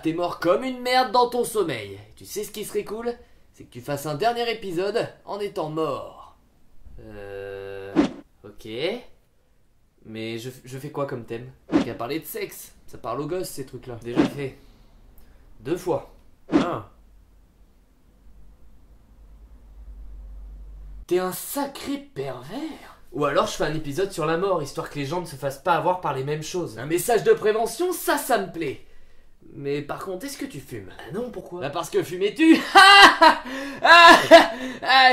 t'es mort comme une merde dans ton sommeil. Tu sais ce qui serait cool? C'est que tu fasses un dernier épisode en étant mort. Ok. Mais je fais quoi comme thème? T'as qu'à parler de sexe. Ça parle aux gosses ces trucs-là. Déjà fait. 2 fois. T'es un sacré pervers. Ou alors je fais un épisode sur la mort, histoire que les gens ne se fassent pas avoir par les mêmes choses. Un message de prévention, ça me plaît. Mais par contre, est-ce que tu fumes? Ah non, pourquoi? Bah parce que fumer tue.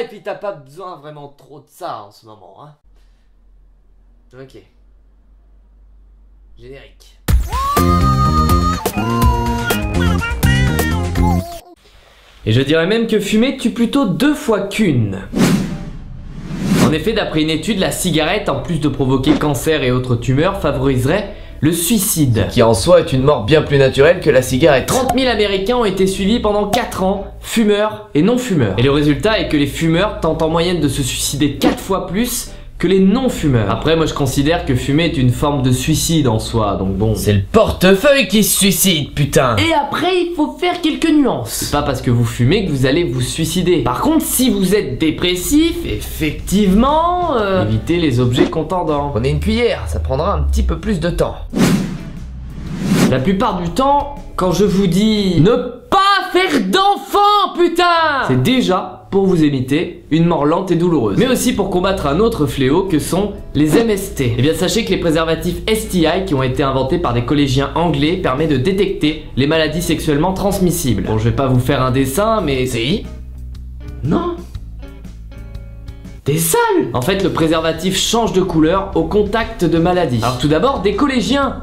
Et puis t'as pas besoin vraiment trop de ça en ce moment, hein. Ok. Générique. Et je dirais même que fumer tue plutôt 2 fois qu'une. En effet, d'après une étude, la cigarette, en plus de provoquer cancer et autres tumeurs, favoriserait le suicide. Qui en soi est une mort bien plus naturelle que la cigarette. 30 000 Américains ont été suivis pendant 4 ans, fumeurs et non-fumeurs. Et le résultat est que les fumeurs tentent en moyenne de se suicider 4 fois plus que les non-fumeurs. Après, moi je considère que fumer est une forme de suicide en soi, donc bon... C'est le portefeuille qui se suicide, putain. Et après, il faut faire quelques nuances. C'est pas parce que vous fumez que vous allez vous suicider. Par contre, si vous êtes dépressif, effectivement... évitez les objets contendants. Prenez une cuillère, ça prendra un petit peu plus de temps. La plupart du temps, quand je vous dis... Ne pas faire d'enfant, putain! C'est déjà... pour vous éviter une mort lente et douloureuse. Mais aussi pour combattre un autre fléau que sont les MST. Et bien sachez que les préservatifs STI qui ont été inventés par des collégiens anglais permettent de détecter les maladies sexuellement transmissibles. Bon, je vais pas vous faire un dessin, mais... Si? Non. T'es sale! En fait, le préservatif change de couleur au contact de maladies. Alors tout d'abord, des collégiens.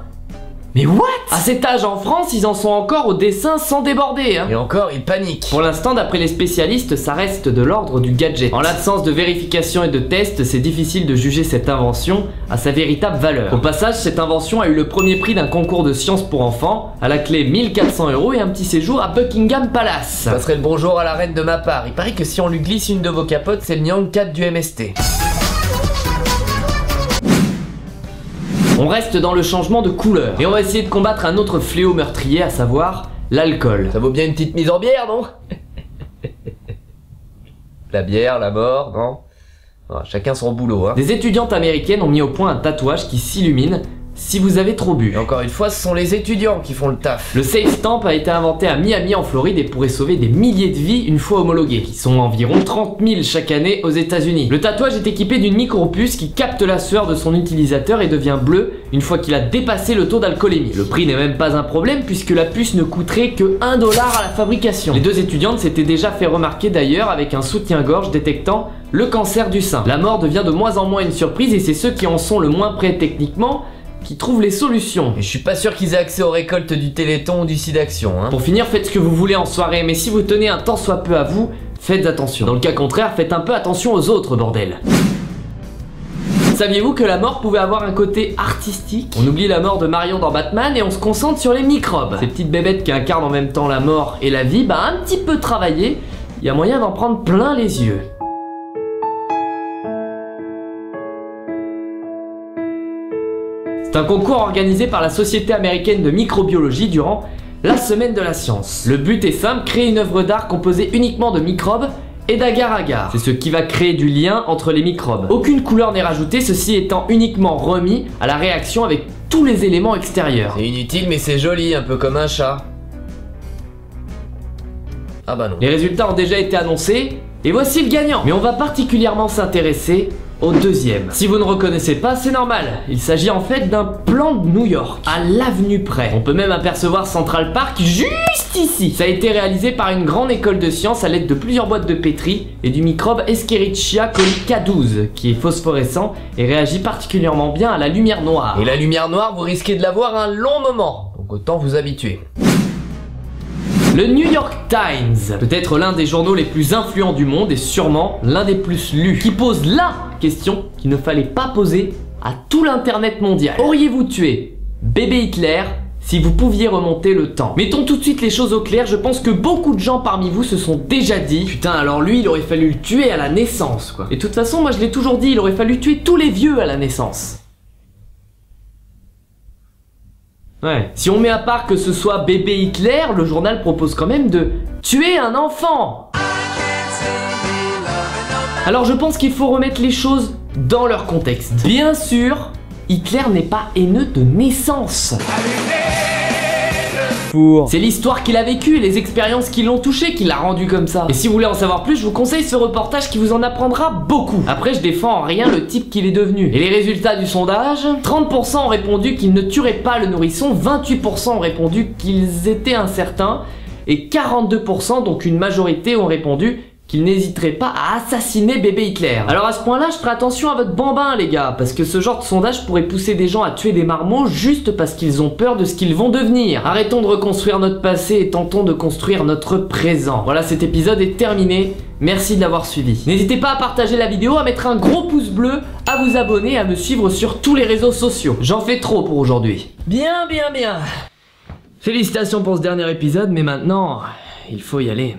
Mais what? À cet âge en France, ils en sont encore au dessin sans déborder, hein. Et encore, ils paniquent. Pour l'instant, d'après les spécialistes, ça reste de l'ordre du gadget. En l'absence de vérification et de tests, c'est difficile de juger cette invention à sa véritable valeur. Au passage, cette invention a eu le premier prix d'un concours de sciences pour enfants, à la clé 1400 € et un petit séjour à Buckingham Palace. Je passerai le bonjour à la reine de ma part. Il paraît que si on lui glisse une de vos capotes, c'est le Nyang 4 du MST. On reste dans le changement de couleur et on va essayer de combattre un autre fléau meurtrier, à savoir l'alcool. Ça vaut bien une petite mise en bière, non? La bière, la mort, non? Chacun son boulot, hein. Des étudiantes américaines ont mis au point un tatouage qui s'illumine si vous avez trop bu. Et encore une fois, ce sont les étudiants qui font le taf. Le Safe Stamp a été inventé à Miami en Floride et pourrait sauver des milliers de vies une fois homologué, qui sont environ 30 000 chaque année aux États-Unis. Le tatouage est équipé d'une micropuce qui capte la sueur de son utilisateur et devient bleu une fois qu'il a dépassé le taux d'alcoolémie. Le prix n'est même pas un problème puisque la puce ne coûterait que 1 $ à la fabrication. Les 2 étudiantes s'étaient déjà fait remarquer d'ailleurs avec un soutien-gorge détectant le cancer du sein. La mort devient de moins en moins une surprise et c'est ceux qui en sont le moins près techniquement qui trouvent les solutions. Et je suis pas sûr qu'ils aient accès aux récoltes du Téléthon ou du SIDAction, hein. Pour finir, faites ce que vous voulez en soirée, mais si vous tenez un tant soit peu à vous, faites attention. Dans le cas contraire, faites un peu attention aux autres, bordel. Saviez-vous que la mort pouvait avoir un côté artistique? On oublie la mort de Marion dans Batman et on se concentre sur les microbes. Ces petites bébêtes qui incarnent en même temps la mort et la vie, un petit peu travaillé, il y a moyen d'en prendre plein les yeux. C'est un concours organisé par la Société américaine de microbiologie durant la semaine de la science. Le but est simple, créer une œuvre d'art composée uniquement de microbes et d'agar-agar. C'est ce qui va créer du lien entre les microbes. Aucune couleur n'est rajoutée, ceci étant uniquement remis à la réaction avec tous les éléments extérieurs. C'est inutile mais c'est joli, un peu comme un chat. Ah bah non. Les résultats ont déjà été annoncés et voici le gagnant. Mais on va particulièrement s'intéresser au deuxième. Si vous ne reconnaissez pas, c'est normal. Il s'agit en fait d'un plan de New York, à l'avenue près. On peut même apercevoir Central Park juste ici. Ça a été réalisé par une grande école de sciences à l'aide de plusieurs boîtes de pétri et du microbe Escherichia coli K12, qui est phosphorescent et réagit particulièrement bien à la lumière noire. Et la lumière noire, vous risquez de la voir un long moment, donc autant vous habituer. Le New York Times, peut-être l'un des journaux les plus influents du monde et sûrement l'un des plus lus, qui pose la question qu'il ne fallait pas poser à tout l'internet mondial. Auriez-vous tué bébé Hitler si vous pouviez remonter le temps? Mettons tout de suite les choses au clair, je pense que beaucoup de gens parmi vous se sont déjà dit putain alors lui il aurait fallu le tuer à la naissance quoi. Et de toute façon moi je l'ai toujours dit, il aurait fallu tuer tous les vieux à la naissance. Ouais. Si on met à part que ce soit bébé Hitler, le journal propose quand même de tuer un enfant. Alors je pense qu'il faut remettre les choses dans leur contexte. Bien sûr, Hitler n'est pas haineux de naissance. C'est l'histoire qu'il a vécue et les expériences qui l'ont touché qui l'a rendu comme ça. Et si vous voulez en savoir plus, je vous conseille ce reportage qui vous en apprendra beaucoup. Après, je défends en rien le type qu'il est devenu. Et les résultats du sondage, 30% ont répondu qu'ils ne tueraient pas le nourrisson, 28% ont répondu qu'ils étaient incertains, et 42%, donc une majorité, ont répondu qu'ils n'hésiteraient pas à assassiner bébé Hitler. Alors à ce point-là, je ferai attention à votre bambin les gars, parce que ce genre de sondage pourrait pousser des gens à tuer des marmots juste parce qu'ils ont peur de ce qu'ils vont devenir. Arrêtons de reconstruire notre passé et tentons de construire notre présent. Voilà, cet épisode est terminé. Merci de l'avoir suivi. N'hésitez pas à partager la vidéo, à mettre un gros pouce bleu, à vous abonner, à me suivre sur tous les réseaux sociaux. J'en fais trop pour aujourd'hui. Bien. Félicitations pour ce dernier épisode, mais maintenant, il faut y aller.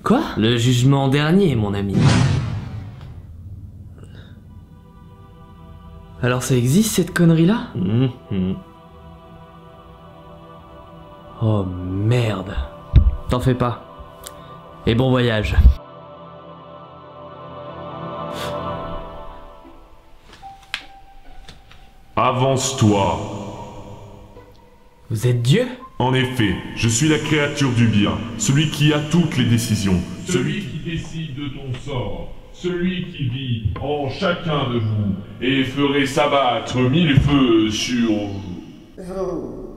Quoi? Le jugement dernier, mon ami. Alors ça existe cette connerie-là? Oh merde. T'en fais pas. Et bon voyage. Avance-toi. Vous êtes Dieu? En effet, je suis la créature du bien, celui qui a toutes les décisions, celui qui décide de ton sort, celui qui vit en chacun de vous et ferait s'abattre 1000 feux sur vous.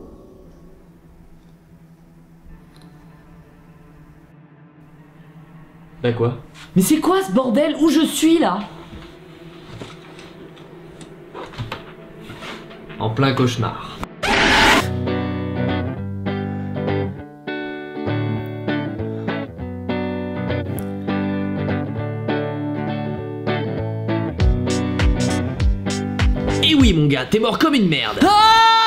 Bah quoi? Mais c'est quoi ce bordel? Où je suis là? En plein cauchemar. Et oui mon gars, t'es mort comme une merde. Ah!